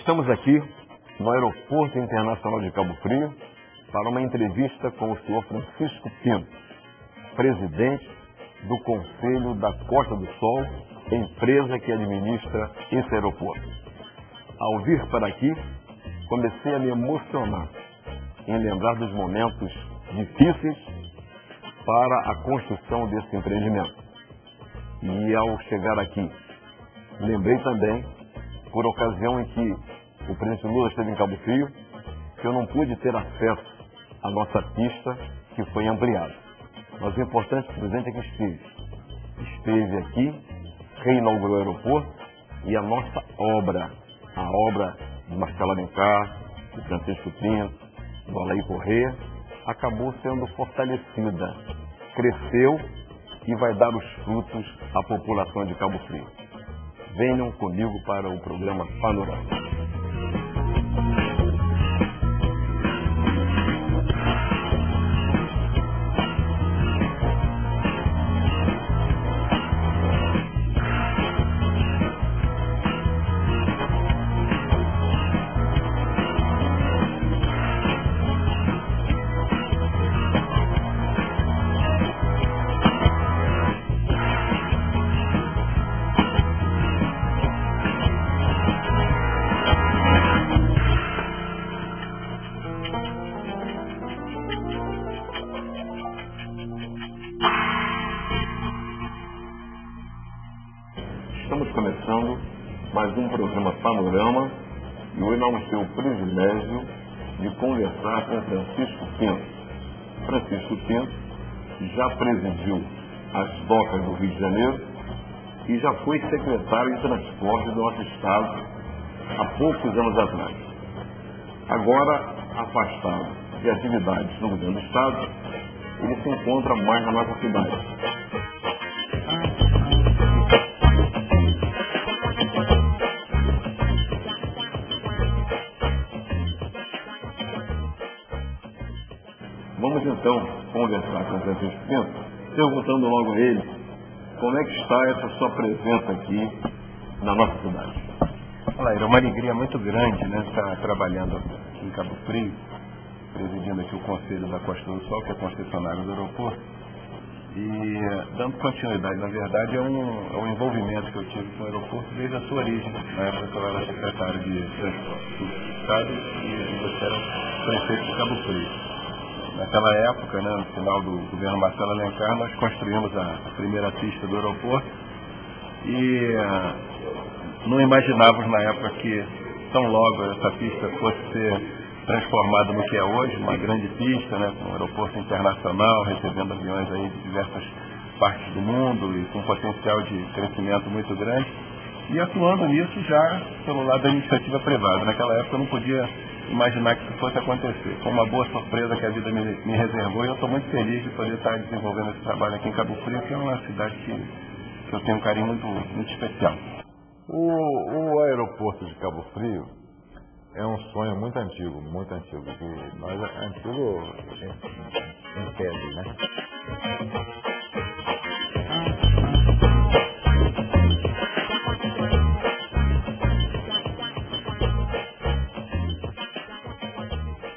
Estamos aqui no Aeroporto Internacional de Cabo Frio para uma entrevista com o senhor Francisco Pinto, presidente do Conselho da Costa do Sol, empresa que administra esse aeroporto. Ao vir para aqui, comecei a me emocionar em lembrar dos momentos difíceis para a construção desse empreendimento. E ao chegar aqui, lembrei também, por ocasião em que o presidente Lula esteve em Cabo Frio, que eu não pude ter acesso à nossa pista que foi ampliada. Mas o importante, o presidente, é que esteve aqui, reinaugurou o aeroporto e a nossa obra, a obra de Marcelo Alencar, de Francisco Pinto, do Alair Corrêa, acabou sendo fortalecida, cresceu e vai dar os frutos à população de Cabo Frio. Venham comigo para o programa Panorama. Estamos começando mais um programa Panorama e hoje nós vamos ter o privilégio de conversar com Francisco Pinto. Francisco Pinto já presidiu as docas do Rio de Janeiro e já foi secretário de transporte do nosso estado há poucos anos atrás. Agora, afastado de atividades no governo do estado, ele se encontra mais na nossa cidade. Vamos então conversar com o Francisco Pinto, perguntando logo a ele como é que está essa sua presença aqui na nossa cidade. Olá, é uma alegria muito grande, né, estar trabalhando aqui em Cabo Frio, presidindo aqui o Conselho da Costa do Sol, que é concessionário do aeroporto, e dando continuidade, na verdade, é um envolvimento que eu tive com o aeroporto desde a sua origem, na época que eu era secretário de transporte do estado e você era prefeito de Cabo Frio. Naquela época, né, no final do governo Marcelo Alencar, nós construímos a primeira pista do aeroporto e não imaginávamos na época que tão logo essa pista fosse ser transformada no que é hoje, uma grande pista, né, com um aeroporto internacional, recebendo aviões aí de diversas partes do mundo e com potencial de crescimento muito grande, e atuando nisso já pelo lado da iniciativa privada. Naquela época eu não podia imaginar que isso fosse acontecer. Foi uma boa surpresa que a vida me reservou e eu estou muito feliz de poder estar desenvolvendo esse trabalho aqui em Cabo Frio, que é uma cidade que eu tenho um carinho muito especial. O aeroporto de Cabo Frio é um sonho muito antigo, que nós antigo em tese, né?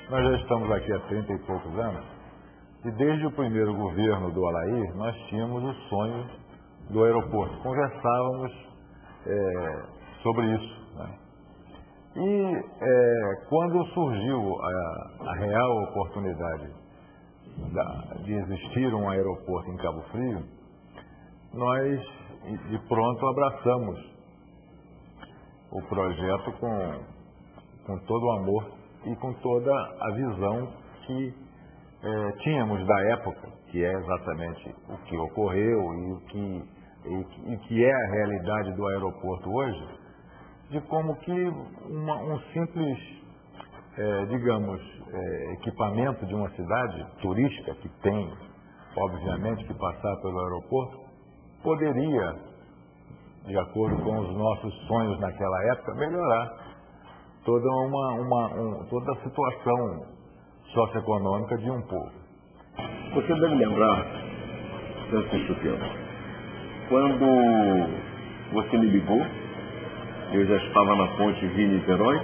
Nós já estamos aqui há 30 e poucos anos e desde o primeiro governo do Alair nós tínhamos o sonho do aeroporto. Conversávamos sobre isso, né? E quando surgiu a real oportunidade de existir um aeroporto em Cabo Frio, nós de pronto abraçamos o projeto com todo o amor e com toda a visão que tínhamos da época, que é exatamente o que ocorreu e que é a realidade do aeroporto hoje, de como que um simples, equipamento de uma cidade turística, que tem, obviamente, que passar pelo aeroporto, poderia, de acordo com os nossos sonhos naquela época, melhorar toda a situação socioeconômica de um povo. Você deve lembrar, Francisco Pinto, quando você me ligou eu já estava na ponte Rio-Niterói.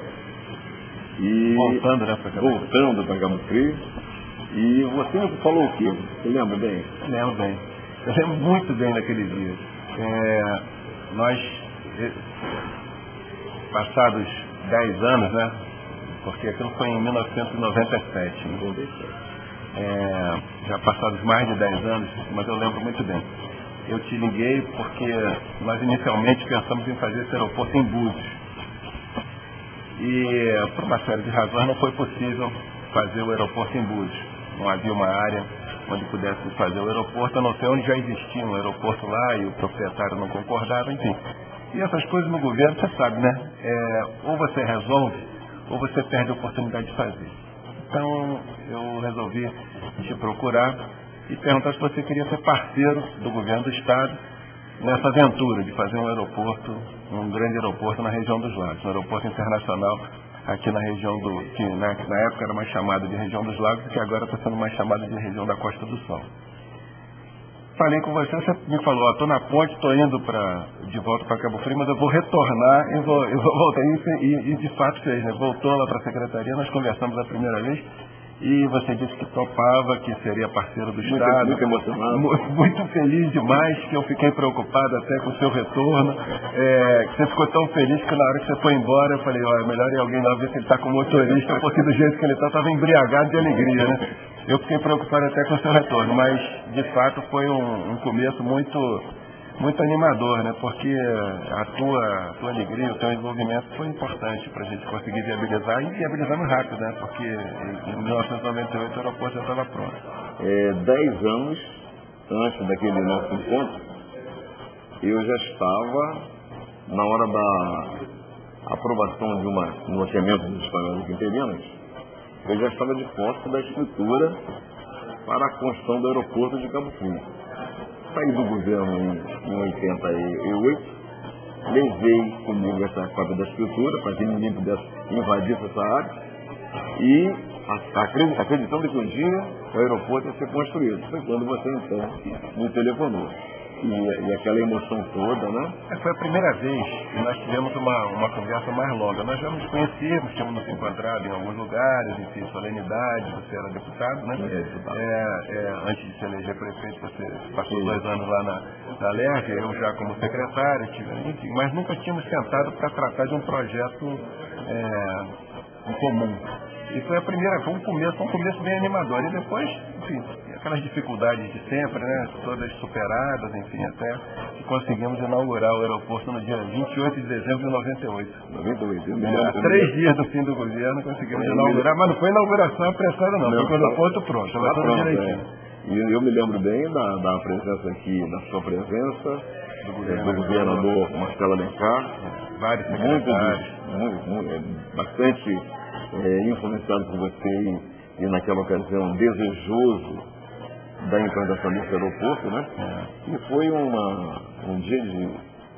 E voltando, né, voltando para Cabo Frio. E você me falou o quê? Você lembra bem? Lembro bem. Eu lembro muito bem daquele dia. Nós, passados 10 anos, né? Porque aquilo foi em 1997. Já passados mais de 10 anos, mas eu lembro muito bem. Eu te liguei porque nós inicialmente pensamos em fazer esse aeroporto em Búzios. E por uma série de razões não foi possível fazer o aeroporto em Búzios. Não havia uma área onde pudesse fazer o aeroporto, a não ser onde já existia um aeroporto lá e o proprietário não concordava, enfim. E essas coisas no governo, você sabe, né? Ou você resolve, ou você perde a oportunidade de fazer. Então, eu resolvi te procurar e perguntar se você queria ser parceiro do governo do Estado nessa aventura de fazer um aeroporto, um grande aeroporto na região dos Lagos, um aeroporto internacional aqui na região que na época era mais chamado de região dos Lagos e que agora está sendo mais chamado de região da Costa do Sol. Falei com você me falou, estou na ponte, estou indo de volta para Cabo Frio, mas eu vou retornar e vou voltar. E de fato fez, né? Voltou lá para a secretaria, nós conversamos a primeira vez e você disse que topava, que seria parceiro do Estado. Muito emocionado. Muito feliz demais, que eu fiquei preocupado até com o seu retorno. Que você ficou tão feliz que na hora que você foi embora, eu falei, é melhor ir alguém lá ver se ele está com o motorista, porque do jeito que ele estava embriagado de alegria, né? Eu fiquei preocupado até com o seu retorno, mas de fato foi um começo muito animador, né? Porque a tua alegria, o teu envolvimento foi importante para a gente conseguir viabilizar e viabilizando rápido, né? Porque em 1998 o aeroporto já estava pronto. 10 anos antes daquele nosso encontro, eu já estava na hora da aprovação de um loteamento dos pagamento interinos. Eu já estava de posse da estrutura para a construção do aeroporto de Cabo Frio. Saí do governo em 88, levei comigo essa cópia da estrutura para que ninguém pudesse invadir essa área e acreditando que um dia o aeroporto ia ser construído. Foi quando você então me telefonou. E aquela emoção toda, né? Foi a primeira vez que nós tivemos uma conversa mais longa. Nós já nos conhecíamos, tínhamos nos encontrado em alguns lugares, enfim, solenidade, você era deputado, né? Antes de se eleger prefeito, você passou 2 anos lá na LERJ, eu já como secretário, enfim, mas nunca tínhamos sentado para tratar de um projeto em comum. E foi um começo bem animador. E depois, enfim, aquelas dificuldades de sempre, né? Todas superadas, enfim, até que conseguimos inaugurar o aeroporto no dia 28 de dezembro de 98. 98. 3 dias do fim do governo conseguimos inaugurar, mas não foi inauguração apressada não, foi com o aeroporto pronto, estava tudo direitinho. E eu me lembro bem da presença aqui, da sua presença, do governador Marcelo Alencar, vários secretários. Bastante influenciado por você e naquela ocasião desejoso da implantação desse aeroporto, né? E foi um dia de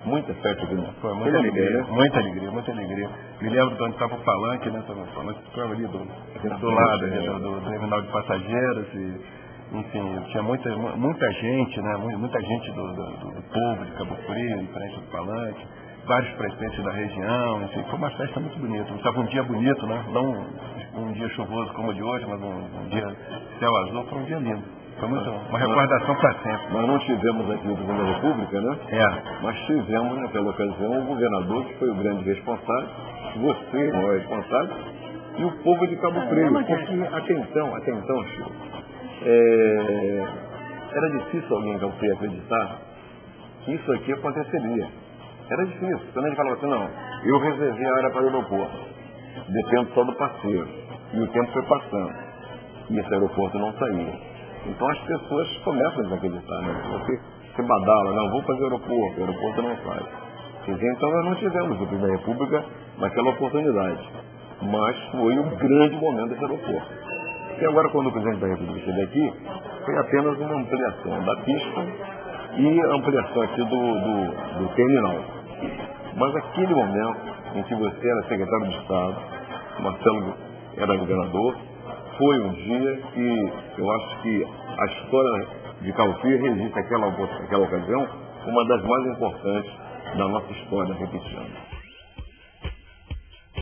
muita festa aqui, né? Foi muita alegria, né? Muita alegria. Me lembro de onde estava o palanque, né? O palanque ficava ali do lado do terminal de passageiros e, enfim, tinha muita gente, né? Muita gente do povo de Cabo Frio, em frente do palanque. Vários prefeitos da região, enfim, foi uma festa muito bonita. Estava um dia bonito, né? Não um dia chuvoso como o de hoje, mas um dia céu azul, foi um dia lindo. Foi uma recordação para sempre. Nós não tivemos aqui o presidente da República, né? Mas tivemos naquela ocasião o governador, que foi o grande responsável, você não é responsável, e o povo de Cabo Frio. Porque até então, Chico, era difícil alguém em Cabo Frio acreditar que isso aqui aconteceria. Era difícil. Quando a gente falava assim, não, eu reservei a área para o aeroporto. Depende só do parceiro. E o tempo foi passando. E esse aeroporto não saía. Então as pessoas começam a desacreditar, né? Você badala, não, vou fazer o aeroporto não faz. Então nós não tivemos o presidente da República naquela oportunidade. Mas foi um grande momento desse aeroporto. E agora quando o presidente da República esteve aqui, foi apenas uma ampliação da pista e ampliação aqui do terminal. Mas aquele momento em que você era secretário de Estado, Marcelo era governador, foi um dia que eu acho que a história de Cabo Frio registra aquela ocasião uma das mais importantes da nossa história, repetindo.